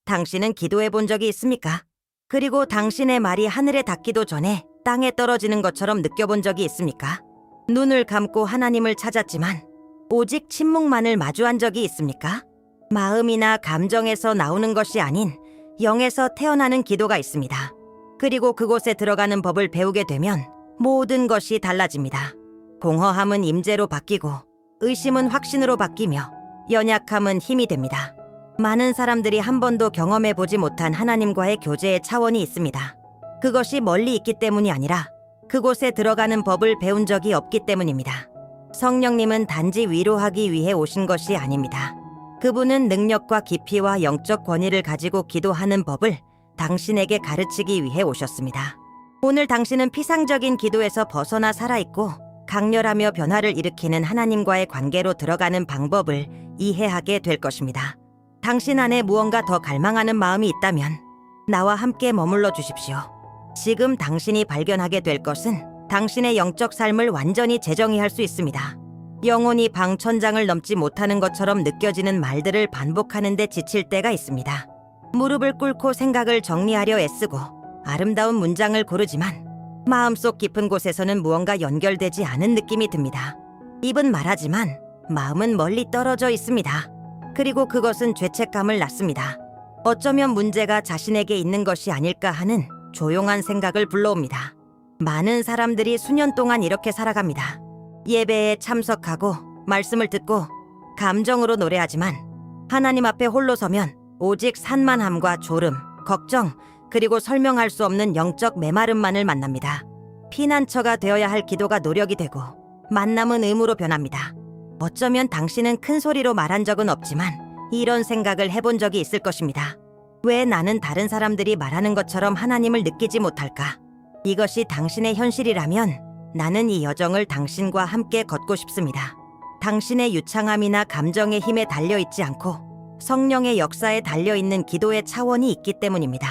당신은 기도해 본 적이 있습니까? 그리고 당신의 말이 하늘에 닿기도 전에 땅에 떨어지는 것처럼 느껴본 적이 있습니까? 눈을 감고 하나님을 찾았지만 오직 침묵만을 마주한 적이 있습니까? 마음이나 감정에서 나오는 것이 아닌 영에서 태어나는 기도가 있습니다. 그리고 그곳에 들어가는 법을 배우게 되면 모든 것이 달라집니다. 공허함은 임재로 바뀌고 의심은 확신으로 바뀌며 연약함은 힘이 됩니다. 많은 사람들이 한 번도 경험해 보지 못한 하나님과의 교제의 차원이 있습니다. 그것이 멀리 있기 때문이 아니라 그곳에 들어가는 법을 배운 적이 없기 때문입니다. 성령님은 단지 위로하기 위해 오신 것이 아닙니다. 그분은 능력과 깊이와 영적 권위를 가지고 기도하는 법을 당신에게 가르치기 위해 오셨습니다. 오늘 당신은 피상적인 기도에서 벗어나 살아있고 강렬하며 변화를 일으키는 하나님과의 관계로 들어가는 방법을 이해하게 될 것입니다. 당신 안에 무언가 더 갈망하는 마음이 있다면 나와 함께 머물러 주십시오. 지금 당신이 발견하게 될 것은 당신의 영적 삶을 완전히 재정의할 수 있습니다. 영혼이 방천장을 넘지 못하는 것처럼 느껴지는 말들을 반복하는 데 지칠 때가 있습니다. 무릎을 꿇고 생각을 정리하려 애쓰고 아름다운 문장을 고르지만 마음속 깊은 곳에서는 무언가 연결되지 않은 느낌이 듭니다. 입은 말하지만 마음은 멀리 떨어져 있습니다. 그리고 그것은 죄책감을 낳습니다. 어쩌면 문제가 자신에게 있는 것이 아닐까 하는 조용한 생각을 불러옵니다. 많은 사람들이 수년 동안 이렇게 살아갑니다. 예배에 참석하고 말씀을 듣고 감정으로 노래하지만 하나님 앞에 홀로 서면 오직 산만함과 졸음, 걱정, 그리고 설명할 수 없는 영적 메마름만을 만납니다. 피난처가 되어야 할 기도가 노력이 되고 만남은 의무로 변합니다. 어쩌면 당신은 큰 소리로 말한 적은 없지만 이런 생각을 해본 적이 있을 것입니다. 왜 나는 다른 사람들이 말하는 것처럼 하나님을 느끼지 못할까? 이것이 당신의 현실이라면 나는 이 여정을 당신과 함께 걷고 싶습니다. 당신의 유창함이나 감정의 힘에 달려있지 않고 성령의 역사에 달려있는 기도의 차원이 있기 때문입니다.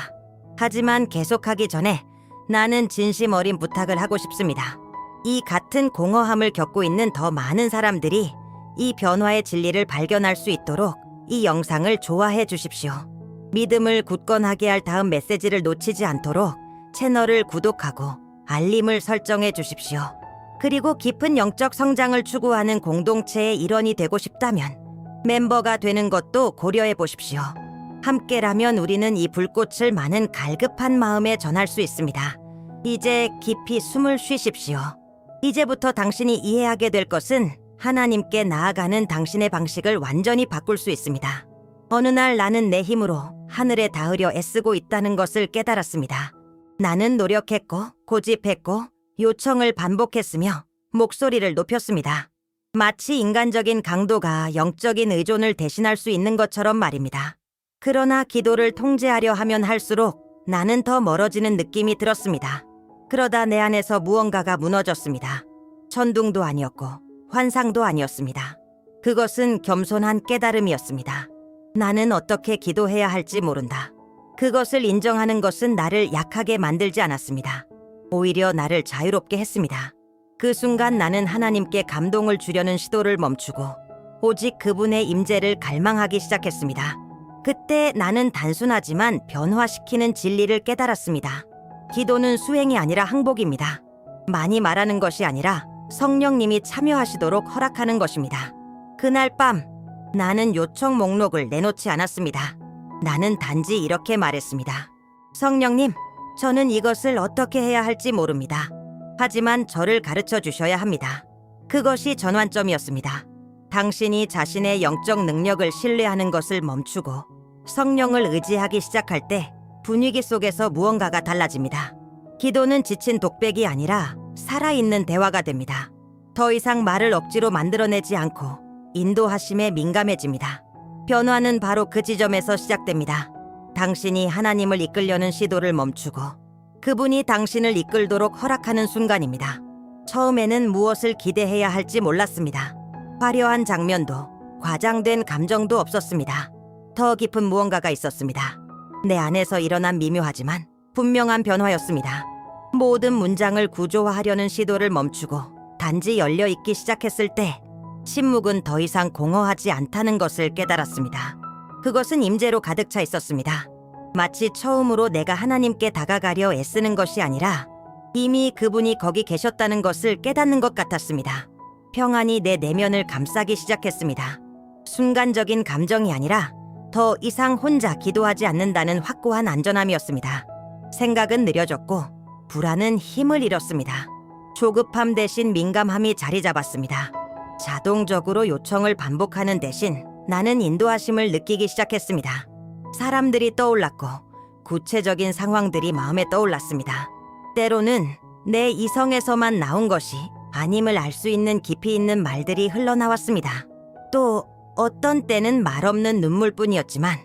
하지만 계속하기 전에 나는 진심 어린 부탁을 하고 싶습니다. 이 같은 공허함을 겪고 있는 더 많은 사람들이 이 변화의 진리를 발견할 수 있도록 이 영상을 좋아해 주십시오. 믿음을 굳건하게 할 다음 메시지를 놓치지 않도록 채널을 구독하고 알림을 설정해 주십시오. 그리고 깊은 영적 성장을 추구하는 공동체의 일원이 되고 싶다면 멤버가 되는 것도 고려해 보십시오. 함께라면 우리는 이 불꽃을 많은 갈급한 마음에 전할 수 있습니다. 이제 깊이 숨을 쉬십시오. 이제부터 당신이 이해하게 될 것은 하나님께 나아가는 당신의 방식을 완전히 바꿀 수 있습니다. 어느 날 나는 내 힘으로 하늘에 닿으려 애쓰고 있다는 것을 깨달았습니다. 나는 노력했고 고집했고 요청을 반복했으며 목소리를 높였습니다. 마치 인간적인 강도가 영적인 의존을 대신할 수 있는 것처럼 말입니다. 그러나 기도를 통제하려 하면 할수록 나는 더 멀어지는 느낌이 들었습니다. 그러다 내 안에서 무언가가 무너졌습니다. 천둥도 아니었고 환상도 아니었습니다. 그것은 겸손한 깨달음이었습니다. 나는 어떻게 기도해야 할지 모른다. 그것을 인정하는 것은 나를 약하게 만들지 않았습니다. 오히려 나를 자유롭게 했습니다. 그 순간 나는 하나님께 감동을 주려는 시도를 멈추고 오직 그분의 임재를 갈망하기 시작했습니다. 그때 나는 단순하지만 변화시키는 진리를 깨달았습니다. 기도는 수행이 아니라 항복입니다. 많이 말하는 것이 아니라 성령님이 참여하시도록 허락하는 것입니다. 그날 밤 나는 요청 목록을 내놓지 않았습니다. 나는 단지 이렇게 말했습니다. 성령님, 저는 이것을 어떻게 해야 할지 모릅니다. 하지만 저를 가르쳐 주셔야 합니다. 그것이 전환점이었습니다. 당신이 자신의 영적 능력을 신뢰하는 것을 멈추고 성령을 의지하기 시작할 때 분위기 속에서 무언가가 달라집니다. 기도는 지친 독백이 아니라 살아있는 대화가 됩니다. 더 이상 말을 억지로 만들어내지 않고 인도하심에 민감해집니다. 변화는 바로 그 지점에서 시작됩니다. 당신이 하나님을 이끌려는 시도를 멈추고 그분이 당신을 이끌도록 허락하는 순간입니다. 처음에는 무엇을 기대해야 할지 몰랐습니다. 화려한 장면도 과장된 감정도 없었습니다. 더 깊은 무언가가 있었습니다. 내 안에서 일어난 미묘하지만 분명한 변화였습니다. 모든 문장을 구조화하려는 시도를 멈추고 단지 열려있기 시작했을 때 침묵은 더 이상 공허하지 않다는 것을 깨달았습니다. 그것은 임재로 가득 차 있었습니다. 마치 처음으로 내가 하나님께 다가가려 애쓰는 것이 아니라 이미 그분이 거기 계셨다는 것을 깨닫는 것 같았습니다. 평안이 내 내면을 감싸기 시작했습니다. 순간적인 감정이 아니라 더 이상 혼자 기도하지 않는다는 확고한 안전함이었습니다. 생각은 느려졌고 불안은 힘을 잃었습니다. 조급함 대신 민감함이 자리 잡았습니다. 자동적으로 요청을 반복하는 대신 나는 인도하심을 느끼기 시작했습니다. 사람들이 떠올랐고 구체적인 상황들이 마음에 떠올랐습니다. 때로는 내 이성에서만 나온 것이 아님을 알 수 있는 깊이 있는 말들이 흘러나왔습니다. 또 어떤 때는 말없는 눈물뿐이었지만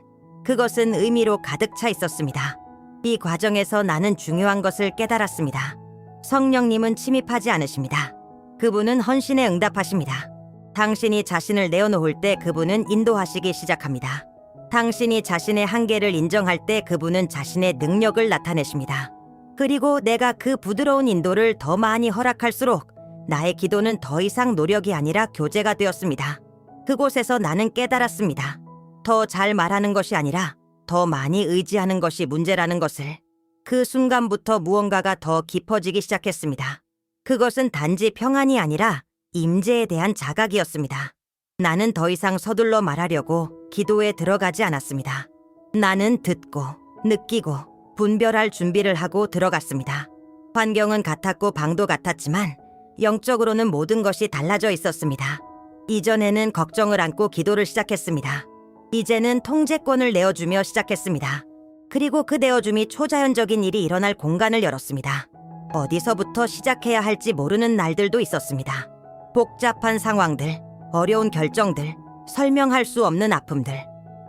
그것은 의미로 가득 차 있었습니다. 이 과정에서 나는 중요한 것을 깨달았습니다. 성령님은 침입하지 않으십니다. 그분은 헌신에 응답하십니다. 당신이 자신을 내어놓을 때 그분은 인도하시기 시작합니다. 당신이 자신의 한계를 인정할 때 그분은 자신의 능력을 나타내십니다. 그리고 내가 그 부드러운 인도를 더 많이 허락할수록 나의 기도는 더 이상 노력이 아니라 교제가 되었습니다. 그곳에서 나는 깨달았습니다. 더 잘 말하는 것이 아니라 더 많이 의지하는 것이 문제라는 것을. 그 순간부터 무언가가 더 깊어지기 시작했습니다. 그것은 단지 평안이 아니라 임재에 대한 자각이었습니다. 나는 더 이상 서둘러 말하려고 기도에 들어가지 않았습니다. 나는 듣고 느끼고 분별할 준비를 하고 들어갔습니다. 환경은 같았고 방도 같았지만 영적으로는 모든 것이 달라져 있었습니다. 이전에는 걱정을 안고 기도를 시작했습니다. 이제는 통제권을 내어주며 시작했습니다. 그리고 그 내어줌이 초자연적인 일이 일어날 공간을 열었습니다. 어디서부터 시작해야 할지 모르는 날들도 있었습니다. 복잡한 상황들, 어려운 결정들, 설명할 수 없는 아픔들.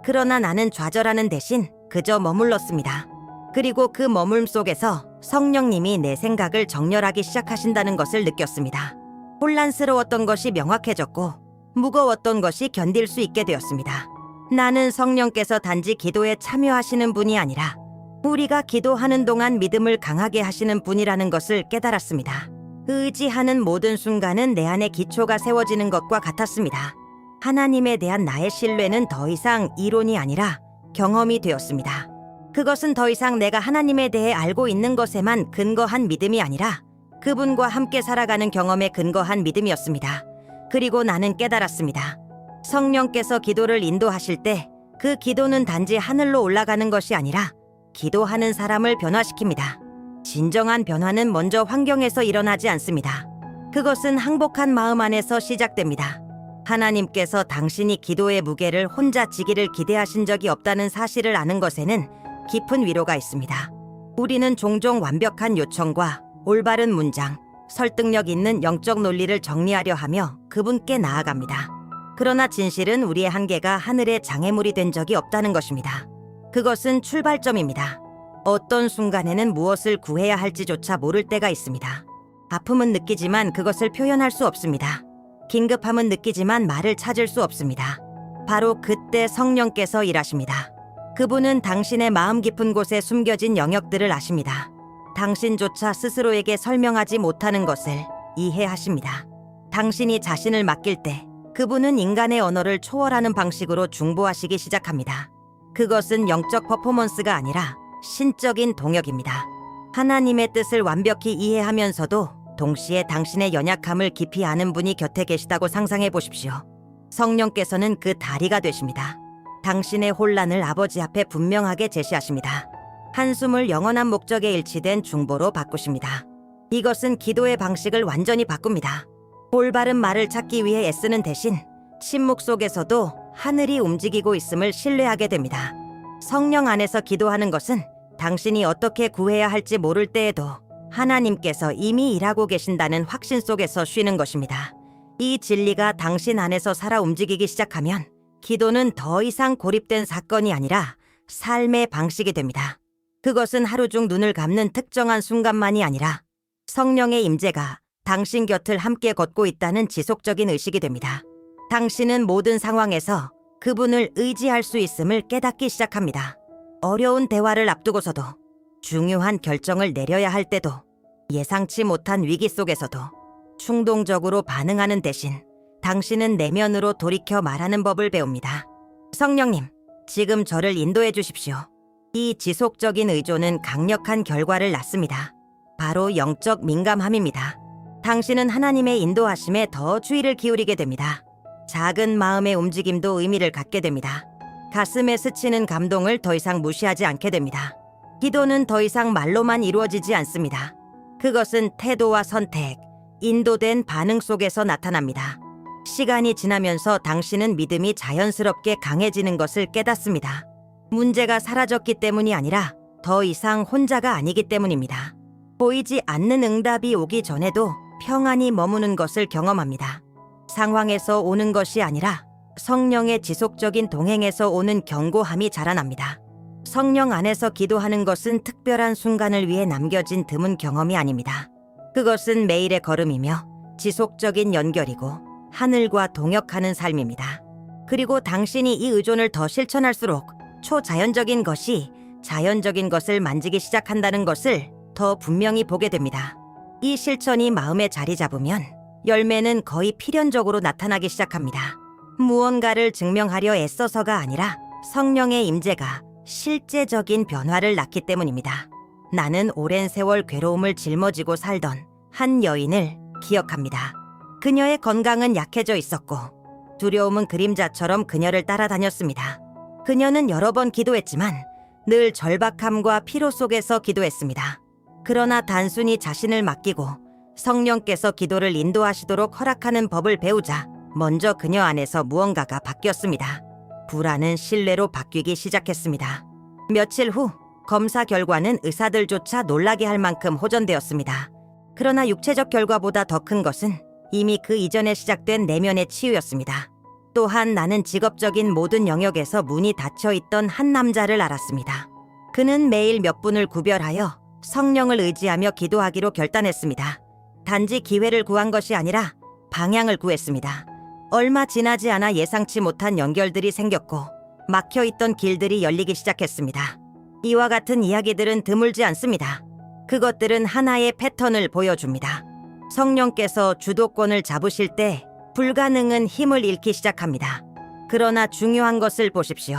그러나 나는 좌절하는 대신 그저 머물렀습니다. 그리고 그 머물m 속에서 성령님이 내 생각을 정렬하기 시작하신다는 것을 느꼈습니다. 혼란스러웠던 것이 명확해졌고 무거웠던 것이 견딜 수 있게 되었습니다. 나는 성령께서 단지 기도에 참여하시는 분이 아니라 우리가 기도하는 동안 믿음을 강하게 하시는 분이라는 것을 깨달았습니다. 의지하는 모든 순간은 내 안에 기초가 세워지는 것과 같았습니다. 하나님에 대한 나의 신뢰는 더 이상 이론이 아니라 경험이 되었습니다. 그것은 더 이상 내가 하나님에 대해 알고 있는 것에만 근거한 믿음이 아니라 그분과 함께 살아가는 경험에 근거한 믿음이었습니다. 그리고 나는 깨달았습니다. 성령께서 기도를 인도하실 때 그 기도는 단지 하늘로 올라가는 것이 아니라 기도하는 사람을 변화시킵니다. 진정한 변화는 먼저 환경에서 일어나지 않습니다. 그것은 항복한 마음 안에서 시작됩니다. 하나님께서 당신이 기도의 무게를 혼자 지기를 기대하신 적이 없다는 사실을 아는 것에는 깊은 위로가 있습니다. 우리는 종종 완벽한 요청과 올바른 문장, 설득력 있는 영적 논리를 정리하려 하며 그분께 나아갑니다. 그러나 진실은 우리의 한계가 하늘의 장애물이 된 적이 없다는 것입니다. 그것은 출발점입니다. 어떤 순간에는 무엇을 구해야 할지조차 모를 때가 있습니다. 아픔은 느끼지만 그것을 표현할 수 없습니다. 긴급함은 느끼지만 말을 찾을 수 없습니다. 바로 그때 성령께서 일하십니다. 그분은 당신의 마음 깊은 곳에 숨겨진 영역들을 아십니다. 당신조차 스스로에게 설명하지 못하는 것을 이해하십니다. 당신이 자신을 맡길 때 그분은 인간의 언어를 초월하는 방식으로 중보하시기 시작합니다. 그것은 영적 퍼포먼스가 아니라 신적인 동역입니다. 하나님의 뜻을 완벽히 이해하면서도 동시에 당신의 연약함을 깊이 아는 분이 곁에 계시다고 상상해 보십시오. 성령께서는 그 다리가 되십니다. 당신의 혼란을 아버지 앞에 분명하게 제시하십니다. 한숨을 영원한 목적에 일치된 중보로 바꾸십니다. 이것은 기도의 방식을 완전히 바꿉니다. 올바른 말을 찾기 위해 애쓰는 대신 침묵 속에서도 하늘이 움직이고 있음을 신뢰하게 됩니다. 성령 안에서 기도하는 것은 당신이 어떻게 구해야 할지 모를 때에도 하나님께서 이미 일하고 계신다는 확신 속에서 쉬는 것입니다. 이 진리가 당신 안에서 살아 움직이기 시작하면 기도는 더 이상 고립된 사건이 아니라 삶의 방식이 됩니다. 그것은 하루 중 눈을 감는 특정한 순간만이 아니라 성령의 임재가 당신 곁을 함께 걷고 있다는 지속적인 의식이 됩니다. 당신은 모든 상황에서 그분을 의지할 수 있음을 깨닫기 시작합니다. 어려운 대화를 앞두고서도, 중요한 결정을 내려야 할 때도, 예상치 못한 위기 속에서도 충동적으로 반응하는 대신 당신은 내면으로 돌이켜 말하는 법을 배웁니다. 성령님, 지금 저를 인도해 주십시오. 이 지속적인 의존은 강력한 결과를 낳습니다. 바로 영적 민감함입니다. 당신은 하나님의 인도하심에 더 주의를 기울이게 됩니다. 작은 마음의 움직임도 의미를 갖게 됩니다. 가슴에 스치는 감동을 더 이상 무시하지 않게 됩니다. 기도는 더 이상 말로만 이루어지지 않습니다. 그것은 태도와 선택, 인도된 반응 속에서 나타납니다. 시간이 지나면서 당신은 믿음이 자연스럽게 강해지는 것을 깨닫습니다. 문제가 사라졌기 때문이 아니라 더 이상 혼자가 아니기 때문입니다. 보이지 않는 응답이 오기 전에도 평안이 머무는 것을 경험합니다. 상황에서 오는 것이 아니라 성령의 지속적인 동행에서 오는 견고함이 자라납니다. 성령 안에서 기도하는 것은 특별한 순간을 위해 남겨진 드문 경험이 아닙니다. 그것은 매일의 걸음이며 지속적인 연결이고 하늘과 동역하는 삶입니다. 그리고 당신이 이 의존을 더 실천할수록 초자연적인 것이 자연적인 것을 만지기 시작한다는 것을 더 분명히 보게 됩니다. 이 실천이 마음에 자리 잡으면 열매는 거의 필연적으로 나타나기 시작합니다. 무언가를 증명하려 애써서가 아니라 성령의 임재가 실제적인 변화를 낳기 때문입니다. 나는 오랜 세월 괴로움을 짊어지고 살던 한 여인을 기억합니다. 그녀의 건강은 약해져 있었고 두려움은 그림자처럼 그녀를 따라다녔습니다. 그녀는 여러 번 기도했지만 늘 절박함과 피로 속에서 기도했습니다. 그러나 단순히 자신을 맡기고 성령께서 기도를 인도하시도록 허락하는 법을 배우자 먼저 그녀 안에서 무언가가 바뀌었습니다. 불안은 신뢰로 바뀌기 시작했습니다. 며칠 후 검사 결과는 의사들조차 놀라게 할 만큼 호전되었습니다. 그러나 육체적 결과보다 더 큰 것은 이미 그 이전에 시작된 내면의 치유였습니다. 또한 나는 직업적인 모든 영역에서 문이 닫혀 있던 한 남자를 알았습니다. 그는 매일 몇 분을 구별하여 성령을 의지하며 기도하기로 결단했습니다. 단지 기회를 구한 것이 아니라 방향을 구했습니다. 얼마 지나지 않아 예상치 못한 연결들이 생겼고 막혀있던 길들이 열리기 시작했습니다. 이와 같은 이야기들은 드물지 않습니다. 그것들은 하나의 패턴을 보여줍니다. 성령께서 주도권을 잡으실 때 불가능은 힘을 잃기 시작합니다. 그러나 중요한 것을 보십시오.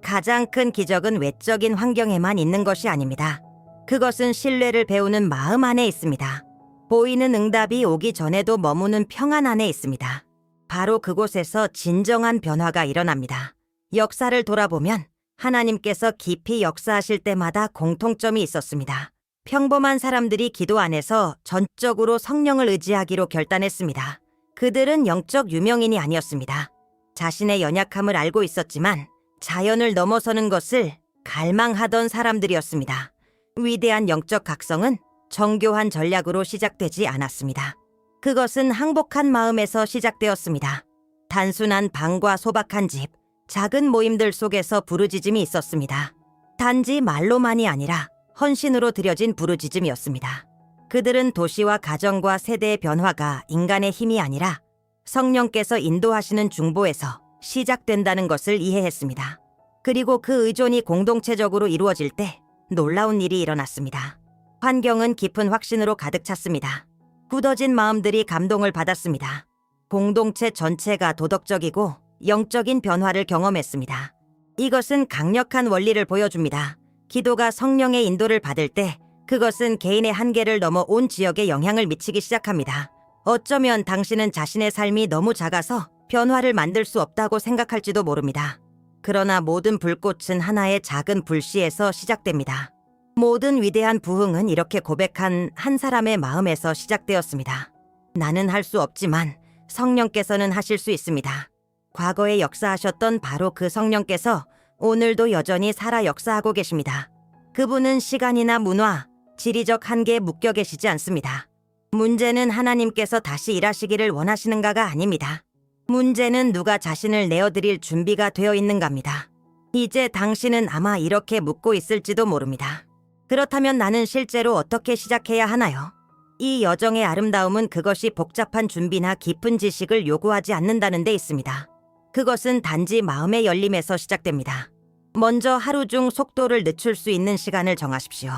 가장 큰 기적은 외적인 환경에만 있는 것이 아닙니다. 그것은 신뢰를 배우는 마음 안에 있습니다. 보이는 응답이 오기 전에도 머무는 평안 안에 있습니다. 바로 그곳에서 진정한 변화가 일어납니다. 역사를 돌아보면 하나님께서 깊이 역사하실 때마다 공통점이 있었습니다. 평범한 사람들이 기도 안에서 전적으로 성령을 의지하기로 결단했습니다. 그들은 영적 유명인이 아니었습니다. 자신의 연약함을 알고 있었지만 자연을 넘어서는 것을 갈망하던 사람들이었습니다. 위대한 영적 각성은 정교한 전략으로 시작되지 않았습니다. 그것은 항복한 마음에서 시작되었습니다. 단순한 방과 소박한 집, 작은 모임들 속에서 부르짖음이 있었습니다. 단지 말로만이 아니라 헌신으로 드려진 부르짖음이었습니다. 그들은 도시와 가정과 세대의 변화가 인간의 힘이 아니라 성령께서 인도하시는 중보에서 시작된다는 것을 이해했습니다. 그리고 그 의존이 공동체적으로 이루어질 때 놀라운 일이 일어났습니다. 환경은 깊은 확신으로 가득 찼습니다. 굳어진 마음들이 감동을 받았습니다. 공동체 전체가 도덕적이고 영적인 변화를 경험했습니다. 이것은 강력한 원리를 보여줍니다. 기도가 성령의 인도를 받을 때 그것은 개인의 한계를 넘어 온 지역에 영향을 미치기 시작합니다. 어쩌면 당신은 자신의 삶이 너무 작아서 변화를 만들 수 없다고 생각할지도 모릅니다. 그러나 모든 불꽃은 하나의 작은 불씨에서 시작됩니다. 모든 위대한 부흥은 이렇게 고백한 한 사람의 마음에서 시작되었습니다. 나는 할 수 없지만 성령께서는 하실 수 있습니다. 과거에 역사하셨던 바로 그 성령께서 오늘도 여전히 살아 역사하고 계십니다. 그분은 시간이나 문화, 지리적 한계에 묶여 계시지 않습니다. 문제는 하나님께서 다시 일하시기를 원하시는가가 아닙니다. 문제는 누가 자신을 내어드릴 준비가 되어 있는가입니다. 이제 당신은 아마 이렇게 묻고 있을지도 모릅니다. 그렇다면 나는 실제로 어떻게 시작해야 하나요? 이 여정의 아름다움은 그것이 복잡한 준비나 깊은 지식을 요구하지 않는다는 데 있습니다. 그것은 단지 마음의 열림에서 시작됩니다. 먼저 하루 중 속도를 늦출 수 있는 시간을 정하십시오.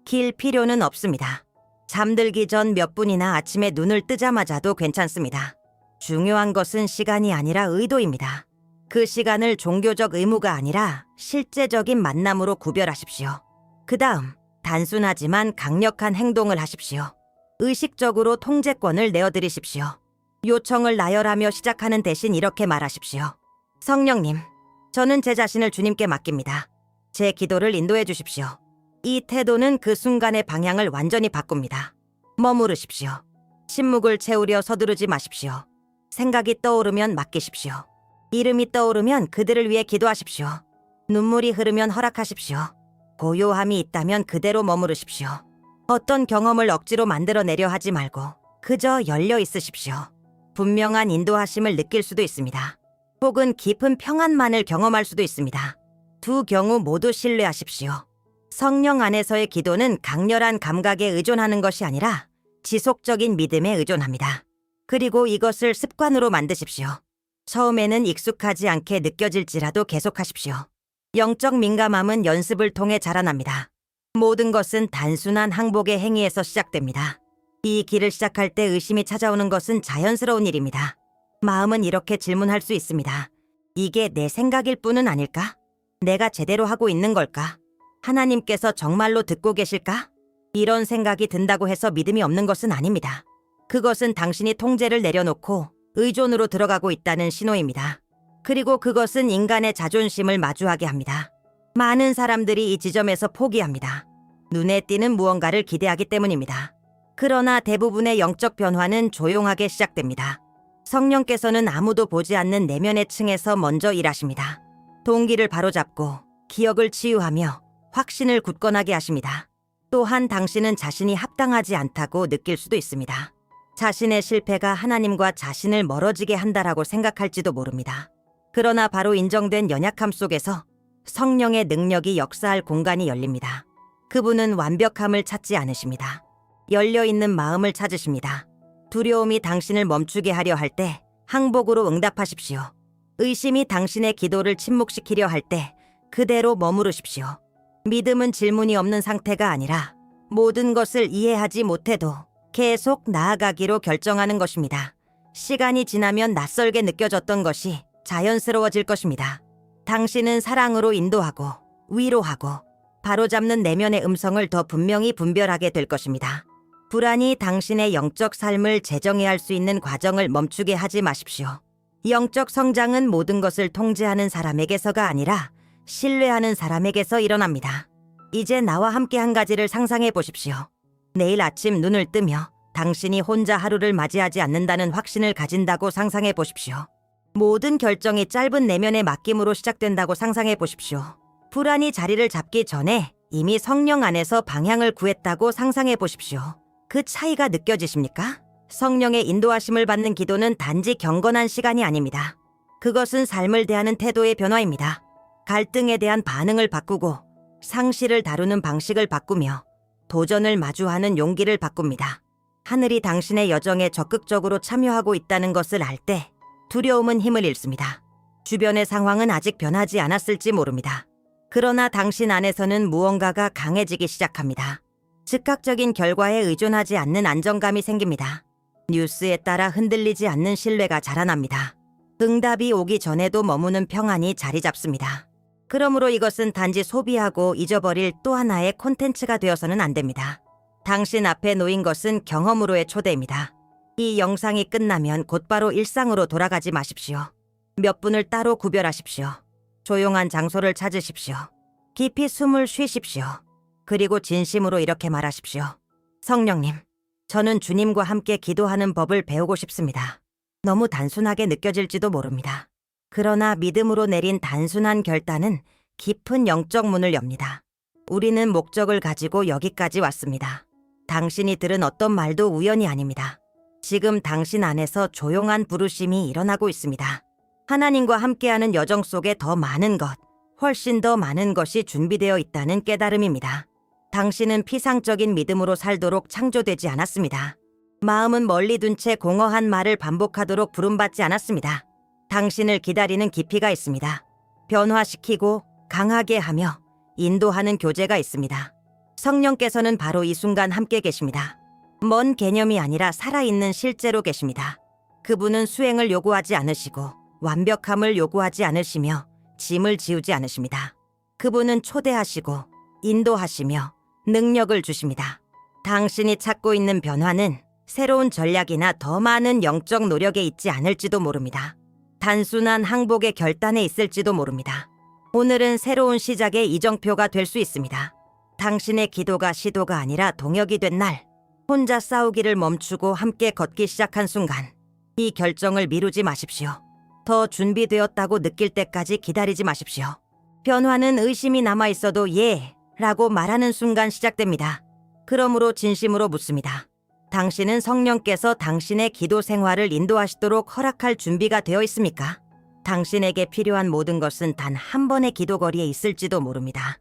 길 필요는 없습니다. 잠들기 전 몇 분이나 아침에 눈을 뜨자마자도 괜찮습니다. 중요한 것은 시간이 아니라 의도입니다. 그 시간을 종교적 의무가 아니라 실제적인 만남으로 구별하십시오. 그 다음, 단순하지만 강력한 행동을 하십시오. 의식적으로 통제권을 내어드리십시오. 요청을 나열하며 시작하는 대신 이렇게 말하십시오. 성령님, 저는 제 자신을 주님께 맡깁니다. 제 기도를 인도해 주십시오. 이 태도는 그 순간의 방향을 완전히 바꿉니다. 머무르십시오. 침묵을 채우려 서두르지 마십시오. 생각이 떠오르면 맡기십시오. 이름이 떠오르면 그들을 위해 기도하십시오. 눈물이 흐르면 허락하십시오. 고요함이 있다면 그대로 머무르십시오. 어떤 경험을 억지로 만들어내려 하지 말고 그저 열려 있으십시오. 분명한 인도하심을 느낄 수도 있습니다. 혹은 깊은 평안만을 경험할 수도 있습니다. 두 경우 모두 신뢰하십시오. 성령 안에서의 기도는 강렬한 감각에 의존하는 것이 아니라 지속적인 믿음에 의존합니다. 그리고 이것을 습관으로 만드십시오. 처음에는 익숙하지 않게 느껴질지라도 계속하십시오. 영적 민감함은 연습을 통해 자라납니다. 모든 것은 단순한 항복의 행위에서 시작됩니다. 이 길을 시작할 때 의심이 찾아오는 것은 자연스러운 일입니다. 마음은 이렇게 질문할 수 있습니다. 이게 내 생각일 뿐은 아닐까? 내가 제대로 하고 있는 걸까? 하나님께서 정말로 듣고 계실까? 이런 생각이 든다고 해서 믿음이 없는 것은 아닙니다. 그것은 당신이 통제를 내려놓고 의존으로 들어가고 있다는 신호입니다. 그리고 그것은 인간의 자존심을 마주하게 합니다. 많은 사람들이 이 지점에서 포기합니다. 눈에 띄는 무언가를 기대하기 때문입니다. 그러나 대부분의 영적 변화는 조용하게 시작됩니다. 성령께서는 아무도 보지 않는 내면의 층에서 먼저 일하십니다. 동기를 바로잡고 기억을 치유하며 확신을 굳건하게 하십니다. 또한 당신은 자신이 합당하지 않다고 느낄 수도 있습니다. 자신의 실패가 하나님과 자신을 멀어지게 한다라고 생각할지도 모릅니다. 그러나 바로 인정된 연약함 속에서 성령의 능력이 역사할 공간이 열립니다. 그분은 완벽함을 찾지 않으십니다. 열려있는 마음을 찾으십니다. 두려움이 당신을 멈추게 하려 할 때 항복으로 응답하십시오. 의심이 당신의 기도를 침묵시키려 할 때 그대로 머무르십시오. 믿음은 질문이 없는 상태가 아니라 모든 것을 이해하지 못해도 계속 나아가기로 결정하는 것입니다. 시간이 지나면 낯설게 느껴졌던 것이 자연스러워질 것입니다. 당신은 사랑으로 인도하고 위로하고 바로잡는 내면의 음성을 더 분명히 분별하게 될 것입니다. 불안이 당신의 영적 삶을 재정의할 수 있는 과정을 멈추게 하지 마십시오. 영적 성장은 모든 것을 통제하는 사람에게서가 아니라 신뢰하는 사람에게서 일어납니다. 이제 나와 함께 한 가지를 상상해 보십시오. 내일 아침 눈을 뜨며 당신이 혼자 하루를 맞이하지 않는다는 확신을 가진다고 상상해 보십시오. 모든 결정이 짧은 내면의 맡김으로 시작된다고 상상해 보십시오. 불안이 자리를 잡기 전에 이미 성령 안에서 방향을 구했다고 상상해 보십시오. 그 차이가 느껴지십니까? 성령의 인도하심을 받는 기도는 단지 경건한 시간이 아닙니다. 그것은 삶을 대하는 태도의 변화입니다. 갈등에 대한 반응을 바꾸고 상실을 다루는 방식을 바꾸며 도전을 마주하는 용기를 바꿉니다. 하늘이 당신의 여정에 적극적으로 참여하고 있다는 것을 알 때 두려움은 힘을 잃습니다. 주변의 상황은 아직 변하지 않았을지 모릅니다. 그러나 당신 안에서는 무언가가 강해지기 시작합니다. 즉각적인 결과에 의존하지 않는 안정감이 생깁니다. 뉴스에 따라 흔들리지 않는 신뢰가 자라납니다. 응답이 오기 전에도 머무는 평안이 자리 잡습니다. 그러므로 이것은 단지 소비하고 잊어버릴 또 하나의 콘텐츠가 되어서는 안 됩니다. 당신 앞에 놓인 것은 경험으로의 초대입니다. 이 영상이 끝나면 곧바로 일상으로 돌아가지 마십시오. 몇 분을 따로 구별하십시오. 조용한 장소를 찾으십시오. 깊이 숨을 쉬십시오. 그리고 진심으로 이렇게 말하십시오. 성령님, 저는 주님과 함께 기도하는 법을 배우고 싶습니다. 너무 단순하게 느껴질지도 모릅니다. 그러나 믿음으로 내린 단순한 결단은 깊은 영적 문을 엽니다. 우리는 목적을 가지고 여기까지 왔습니다. 당신이 들은 어떤 말도 우연이 아닙니다. 지금 당신 안에서 조용한 부르심이 일어나고 있습니다. 하나님과 함께하는 여정 속에 더 많은 것, 훨씬 더 많은 것이 준비되어 있다는 깨달음입니다. 당신은 피상적인 믿음으로 살도록 창조되지 않았습니다. 마음은 멀리 둔 채 공허한 말을 반복하도록 부름받지 않았습니다. 당신을 기다리는 깊이가 있습니다. 변화시키고 강하게 하며 인도하는 교제가 있습니다. 성령께서는 바로 이 순간 함께 계십니다. 먼 개념이 아니라 살아있는 실제로 계십니다. 그분은 수행을 요구하지 않으시고 완벽함을 요구하지 않으시며 짐을 지우지 않으십니다. 그분은 초대하시고 인도하시며 능력을 주십니다. 당신이 찾고 있는 변화는 새로운 전략이나 더 많은 영적 노력에 있지 않을지도 모릅니다. 단순한 항복의 결단에 있을지도 모릅니다. 오늘은 새로운 시작의 이정표가 될 수 있습니다. 당신의 기도가 시도가 아니라 동역이 된 날, 혼자 싸우기를 멈추고 함께 걷기 시작한 순간, 이 결정을 미루지 마십시오. 더 준비되었다고 느낄 때까지 기다리지 마십시오. 변화는 의심이 남아있어도 예 라고 말하는 순간 시작됩니다. 그러므로 진심으로 묻습니다. 당신은 성령께서 당신의 기도 생활을 인도하시도록 허락할 준비가 되어 있습니까? 당신에게 필요한 모든 것은 단 한 번의 기도거리에 있을지도 모릅니다.